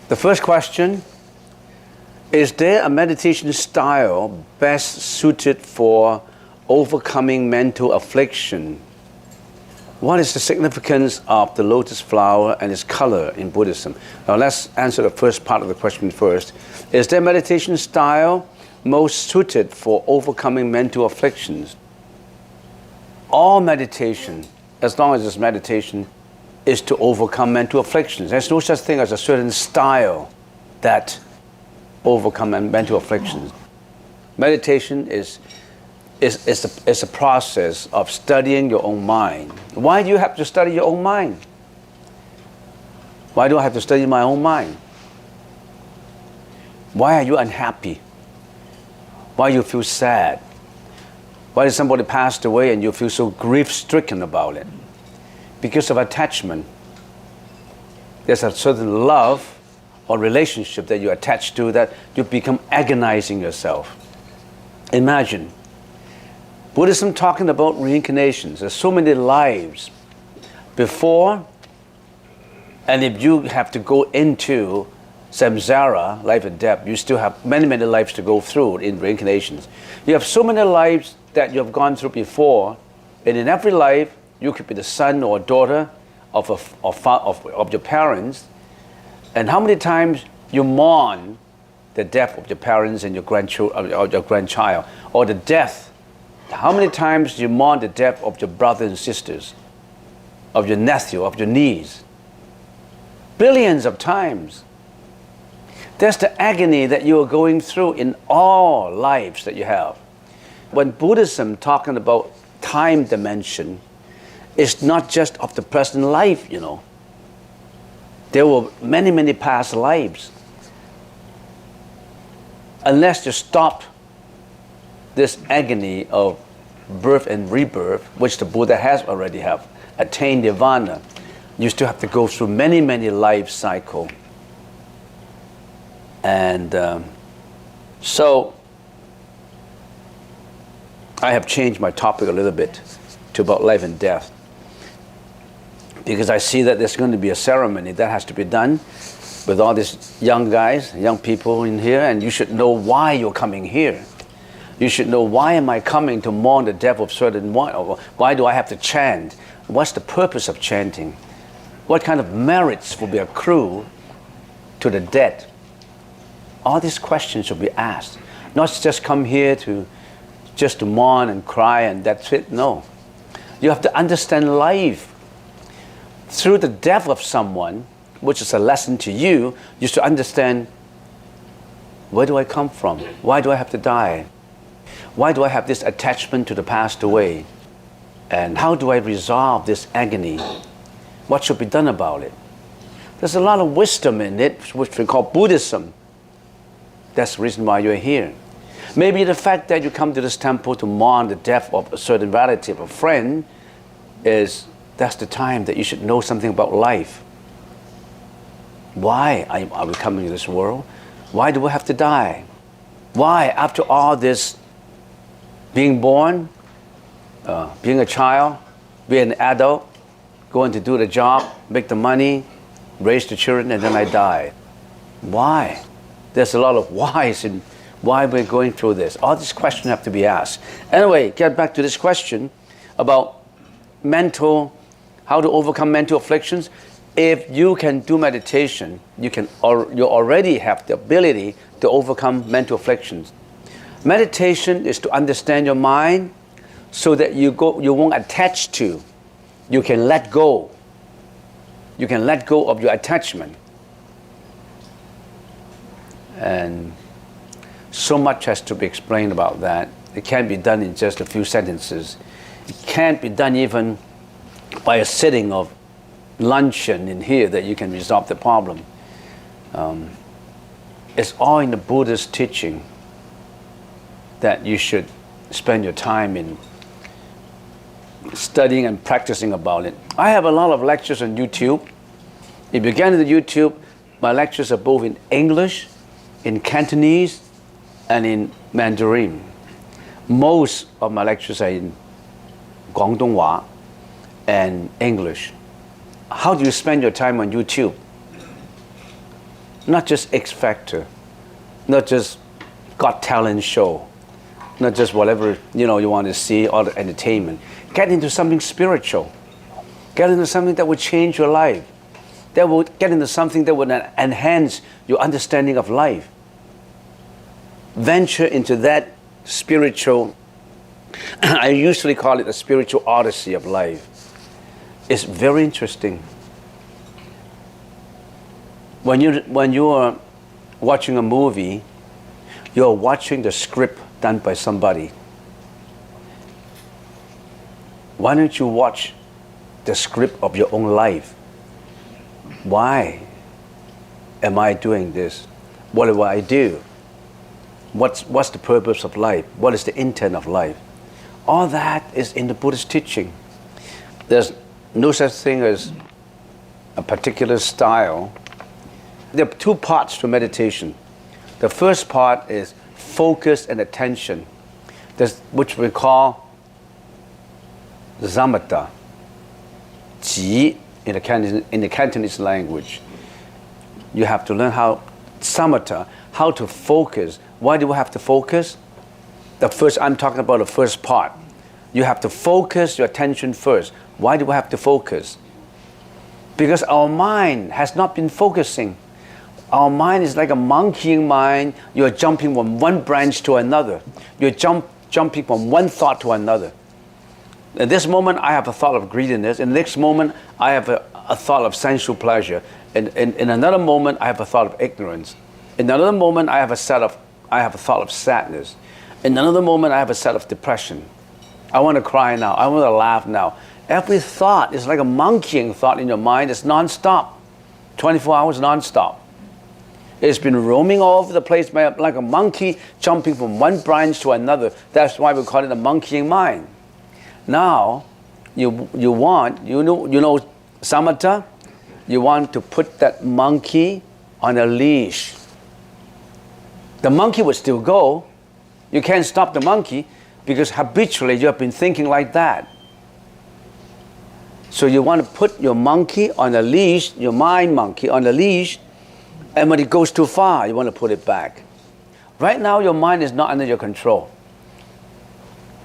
The first question, is there a meditation style best suited for overcoming mental affliction? What is the significance of the lotus flower and its color in Buddhism? Now let's answer the first part of the question first. Is there a meditation style most suited for overcoming mental afflictions? All meditation, as long as it's meditation, is to overcome mental afflictions. There's no such thing as a certain style that overcome mental afflictions. Meditation is a process of studying your own mind. Why do you have to study your own mind? Why do I have to study my own mind? Why are you unhappy? Why do you feel sad? Why did somebody pass away and you feel so grief-stricken about it? Because of attachment. There's a certain love or relationship that you attach to that you become agonizing yourself. Imagine, Buddhism talking about reincarnations. There's so many lives before, and if you have to go into samsara, life and death, you still have many, many lives to go through in reincarnations. You have so many lives that you have gone through before, and in every life, you could be the son or daughter of your parents. And how many times you mourn the death of your parents and your grandchild, or the death. How many times you mourn the death of your brothers and sisters, of your nephew, of your niece? Billions of times. That's the agony that you are going through in all lives that you have. When Buddhism talking about time dimension, it's not just of the present life, you know. There were many, many past lives. Unless you stop this agony of birth and rebirth, which the Buddha has already have attained nirvana, you still have to go through many, many life cycles. And so I have changed my topic a little bit to about life and death, because I see that there's going to be a ceremony that has to be done with all these young guys, young people in here, and you should know why you're coming here. You should know, why am I coming to mourn the death of certain one? Or why do I have to chant? What's the purpose of chanting? What kind of merits will be accrued to the dead? All these questions should be asked. Not just come here to mourn and cry and that's it. No. You have to understand life. Through the death of someone, which is a lesson to you, you should understand, where do I come from? Why do I have to die? Why do I have this attachment to the passed away? And how do I resolve this agony? What should be done about it? There's a lot of wisdom in it, which we call Buddhism. That's the reason why you're here. Maybe the fact that you come to this temple to mourn the death of a certain relative or friend that's the time that you should know something about life. Why are we coming to this world? Why do we have to die? Why, after all this, being born, being a child, being an adult, going to do the job, make the money, raise the children, and then I die? Why? There's a lot of whys in why we're going through this. All these questions have to be asked. Anyway, get back to this question about how to overcome mental afflictions. If you can do meditation, you already have the ability to overcome mental afflictions. Meditation is to understand your mind so that you won't attach to. You can let go. You can let go of your attachment. And so much has to be explained about that. It can't be done in just a few sentences. It can't be done even by a sitting of luncheon in here that you can resolve the problem. It's all in the Buddha's teaching that you should spend your time in studying and practicing about it. I have a lot of lectures on YouTube. If you get into YouTube, my lectures are both in English, in Cantonese, and in Mandarin. Most of my lectures are in Guangdonghua and English. How do you spend your time on YouTube? Not just X Factor, not just Got Talent show, not just whatever you want to see, all the entertainment. Get into something spiritual. Get into something that will change your life. That will get into something that will enhance your understanding of life. Venture into that spiritual, I usually call it a spiritual odyssey of life. It's very interesting. When you are watching a movie, you're watching the script done by somebody. Why don't you watch the script of your own life? Why am I doing this? What do I do? What's the purpose of life? What is the intent of life? All that is in the Buddhist teaching. There's no such thing as a particular style. There are two parts to meditation. The first part is focus and attention, which we call samatha, ji in the Cantonese language. You have to learn how to focus. Why do we have to focus? I'm talking about the first part. You have to focus your attention first. Why do we have to focus? Because our mind has not been focusing. Our mind is like a monkeying mind. You're jumping from one branch to another. You're jumping from one thought to another. In this moment, I have a thought of greediness. In the next moment, I have a thought of sensual pleasure. In another moment, I have a thought of ignorance. In another moment, I have a thought of sadness. In another moment, I have a set of depression. I want to cry now. I want to laugh now. Every thought is like a monkeying thought in your mind. It's non-stop, 24 hours non-stop. It's been roaming all over the place like a monkey jumping from one branch to another. That's why we call it a monkeying mind. Now, you know samatha? You want to put that monkey on a leash. The monkey would still go. You can't stop the monkey because habitually you have been thinking like that. So you want to put your monkey on a leash, your mind monkey on a leash, and when it goes too far, you want to put it back. Right now, your mind is not under your control.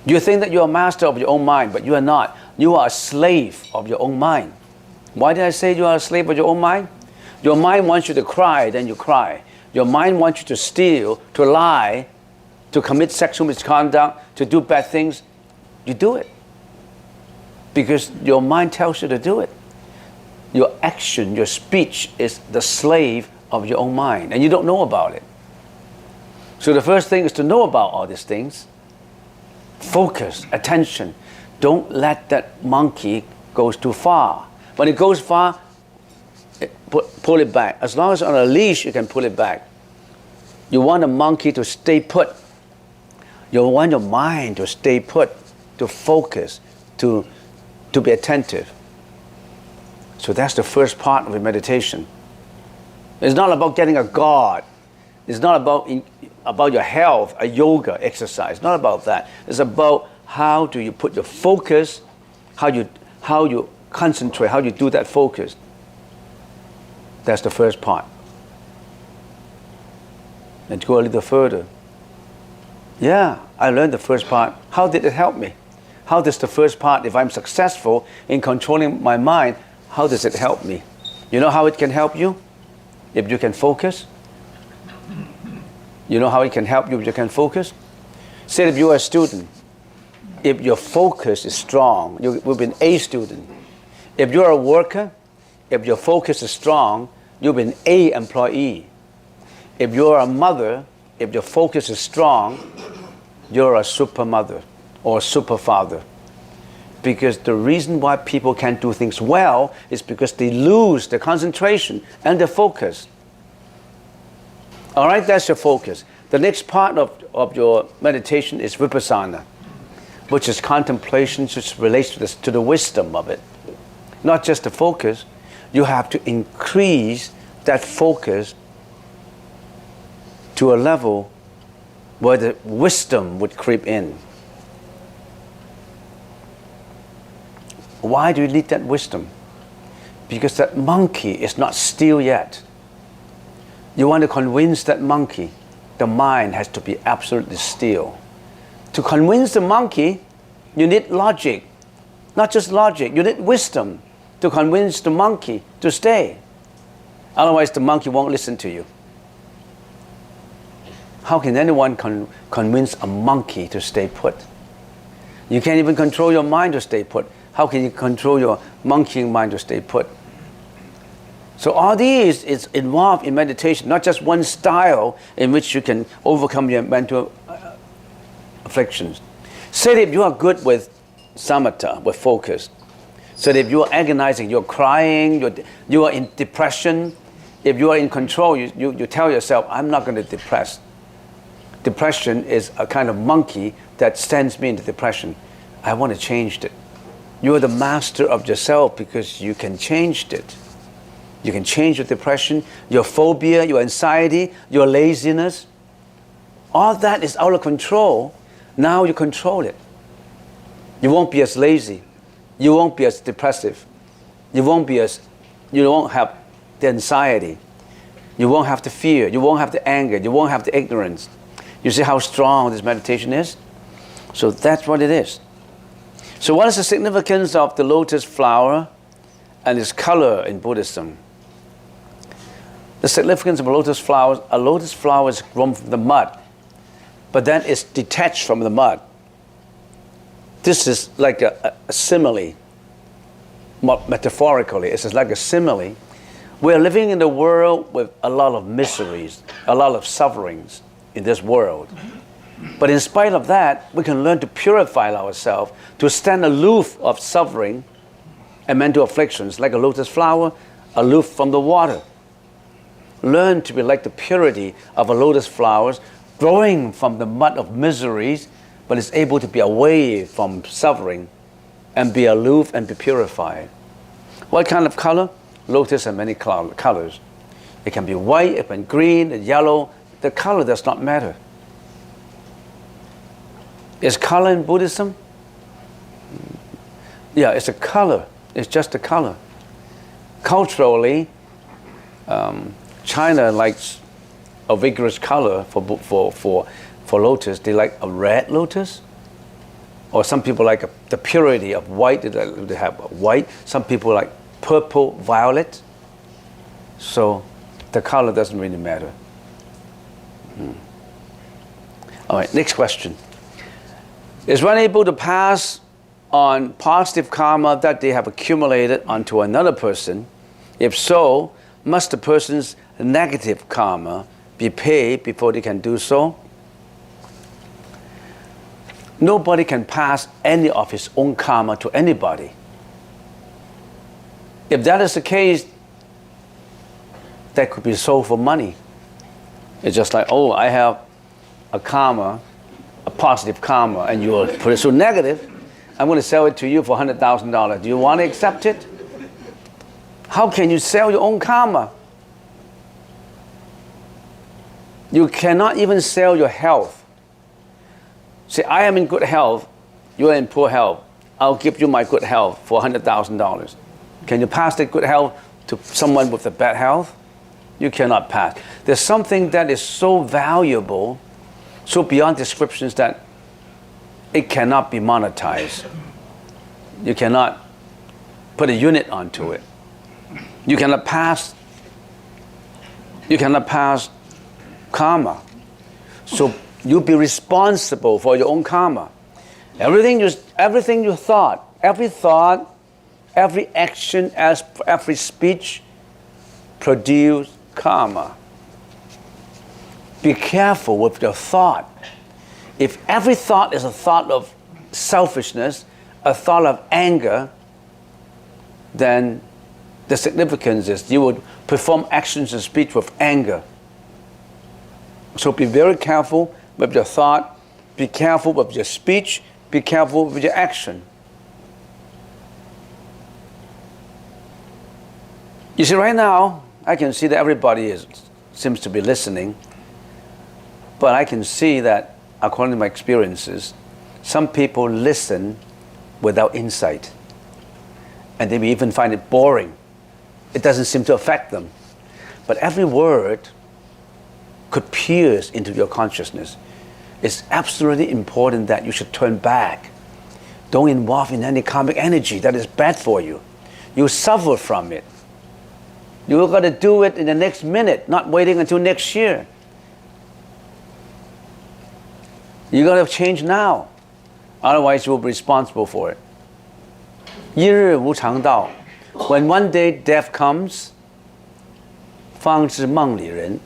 You think that you're a master of your own mind, but you are not. You are a slave of your own mind. Why did I say you are a slave of your own mind? Your mind wants you to cry, then you cry. Your mind wants you to steal, to lie, to commit sexual misconduct, to do bad things. You do it. Because your mind tells you to do it. Your action, your speech is the slave of your own mind, and you don't know about it. So the first thing is to know about all these things. Focus, attention. Don't let that monkey go too far. When it goes far, pull it back. As long as on a leash, you can pull it back. You want a monkey to stay put. You want your mind to stay put, to focus, to be attentive. So that's the first part of the meditation. It's not about getting a god. It's not about your health, a yoga exercise. It's not about that. It's about how do you put your focus, how you concentrate, how you do that focus. That's the first part. And go a little further. Yeah, I learned the first part. How did it help me? How does the first part, if I'm successful in controlling my mind, how does it help me? You know how it can help you? If you can focus. You know how it can help you if you can focus? Say if you are a student, if your focus is strong, you will be an A student. If you're a worker, if your focus is strong, you'll be an A employee. If you're a mother, if your focus is strong, you're a super mother or a super father. Because the reason why people can't do things well is because they lose their concentration and their focus. All right, that's your focus. The next part of your meditation is vipassana, which is contemplation, which relates to the wisdom of it. Not just the focus. You have to increase that focus to a level where the wisdom would creep in. Why do you need that wisdom? Because that monkey is not still yet. You want to convince that monkey, the mind has to be absolutely still. To convince the monkey, you need logic. Not just logic, you need wisdom to convince the monkey to stay. Otherwise, the monkey won't listen to you. How can anyone convince a monkey to stay put? You can't even control your mind to stay put. How can you control your monkey mind to stay put? So all these is involved in meditation, not just one style in which you can overcome your mental afflictions. Say that if you are good with samatha, with focus, so that if you are agonizing, you're crying, you are in depression, if you are in control, you tell yourself, I'm not going to depress. Depression is a kind of monkey that sends me into depression. I want to change it. You are the master of yourself because you can change it. You can change your depression, your phobia, your anxiety, your laziness. All that is out of control. Now you control it. You won't be as lazy. You won't be as depressive. You won't have the anxiety. You won't have the fear. You won't have the anger. You won't have the ignorance. You see how strong this meditation is? So that's what it is. So what is the significance of the lotus flower and its color in Buddhism? The significance of a lotus flower is grown from the mud, but then it's detached from the mud. This is like a simile, metaphorically, it's like a simile. We're living in a world with a lot of miseries, a lot of sufferings in this world. But in spite of that, we can learn to purify ourselves, to stand aloof of suffering and mental afflictions, like a lotus flower, aloof from the water. Learn to be like the purity of a lotus flower, growing from the mud of miseries, but is able to be away from suffering and be aloof and be purified. What kind of color? Lotus has many colors. It can be white, it can be green, yellow. The color does not matter. Is color in Buddhism? Yeah, it's a color. It's just a color. Culturally, China likes a vigorous color for lotus. They like a red lotus. Or some people like the purity of white. They have white. Some people like purple, violet. So the color doesn't really matter. All right, next question. Is one able to pass on positive karma that they have accumulated onto another person? If so, must the person's negative karma be paid before they can do so? Nobody can pass any of his own karma to anybody. If that is the case, that could be sold for money. It's just like, oh, I have a karma, a positive karma, and you are so negative, I'm going to sell it to you for $100,000. Do you want to accept it? How can you sell your own karma? You cannot even sell your health. Say, I am in good health, you are in poor health. I'll give you my good health for $100,000. Can you pass that good health to someone with the bad health? You cannot pass. There's something that is so valuable, so beyond descriptions that it cannot be monetized. You cannot put a unit onto it. You cannot pass karma. So you be responsible for your own karma. Everything you thought, every action, every speech produce karma. Be careful with your thought. If every thought is a thought of selfishness, a thought of anger, then the significance is you would perform actions and speech with anger, So be very careful with your thought, be careful with your speech, be careful with your action. You see, right now, I can see that everybody seems to be listening, but I can see that, according to my experiences, some people listen without insight, and they may even find it boring. It doesn't seem to affect them. But every word could pierce into your consciousness. It's absolutely important that you should turn back. Don't involve in any karmic energy that is bad for you. You suffer from it. You've got to do it in the next minute, not waiting until next year. You got to change now. Otherwise, you will be responsible for it. 一日无常到. When one day death comes, 方知梦里人.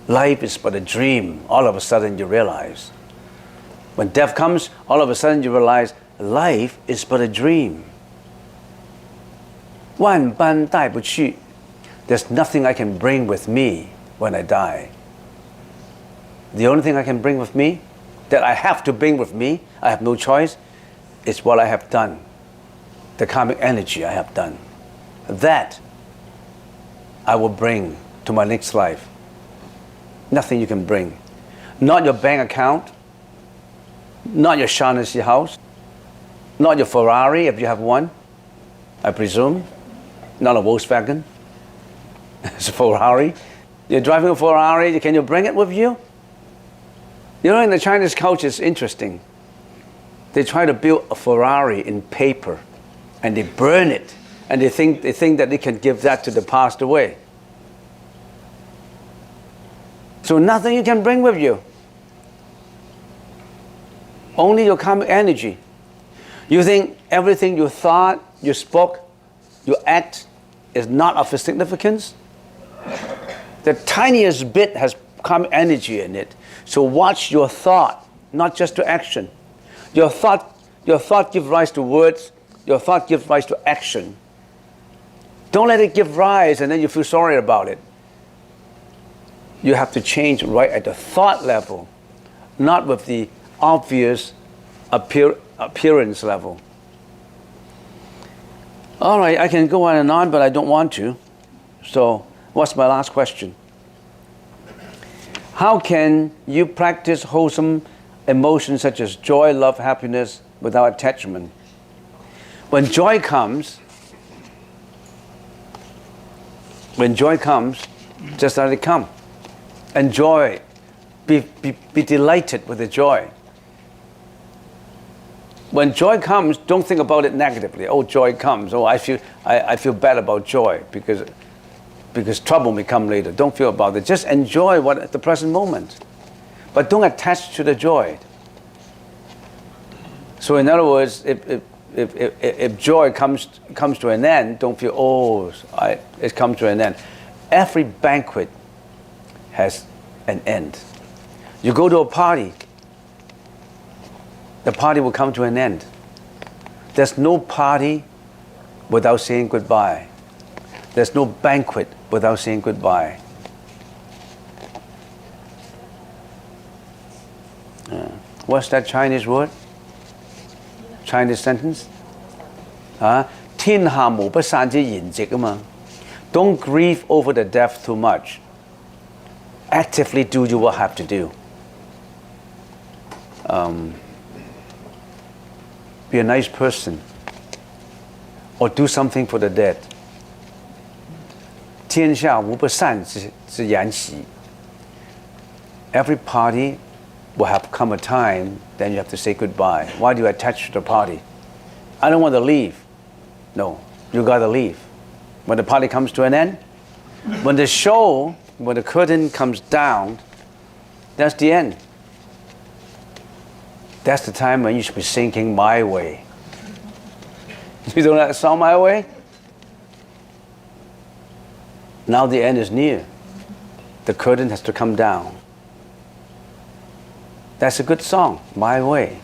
Life is but a dream. All of a sudden you realize. When death comes, all of a sudden you realize life is but a dream. 万般带不去. There's nothing I can bring with me when I die. The only thing I can bring with me, that I have to bring with me, I have no choice, is what I have done. The karmic energy I have done. That I will bring to my next life. Nothing you can bring. Not your bank account, not your Shaughnessy house, not your Ferrari if you have one, I presume, not a Volkswagen. It's a Ferrari. You're driving a Ferrari, can you bring it with you? You know, in the Chinese culture, it's interesting. They try to build a Ferrari in paper, and they burn it, and they think that they can give that to the passed away. So nothing you can bring with you. Only your karmic energy. You think everything you thought, you spoke, you act is not of significance? The tiniest bit has karmic energy in it. So watch your thought, not just to action. Your thought gives rise to words. Your thought gives rise to action. Don't let it give rise and then you feel sorry about it. You have to change right at the thought level, not with the obvious appearance level. All right, I can go on and on, but I don't want to. So, what's my last question? How can you practice wholesome emotions such as joy, love, happiness without attachment? When joy comes, just let it come. Enjoy, be delighted with the joy. When joy comes, don't think about it negatively. Oh, joy comes. Oh, I feel bad about joy because trouble may come later. Don't feel about it. Just enjoy what at the present moment, but don't attach to the joy. So, in other words, if joy comes to an end, don't feel it comes to an end. Every banquet has an end. You go to a party, the party will come to an end. There's no party without saying goodbye. There's no banquet without saying goodbye. What's that Chinese word? Chinese sentence? 天下無不散之筵席啊嘛. Don't grieve over the death too much. Actively do you will have to do. Be a nice person, or do something for the dead. 天下無不散之筵席. Every party will have come a time then you have to say goodbye. Why do you attach to the party? I don't want to leave. No, you gotta leave. When the party comes to an end, when the curtain comes down, that's the end. That's the time when you should be singing My Way. You don't know that song, My Way? Now the end is near. The curtain has to come down. That's a good song, My Way.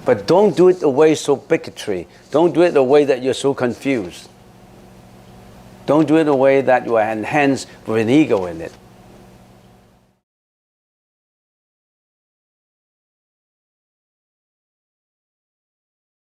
But don't do it the way so bigotry. Don't do it the way that you're so confused. Don't do it the way that you are enhanced with an ego in it.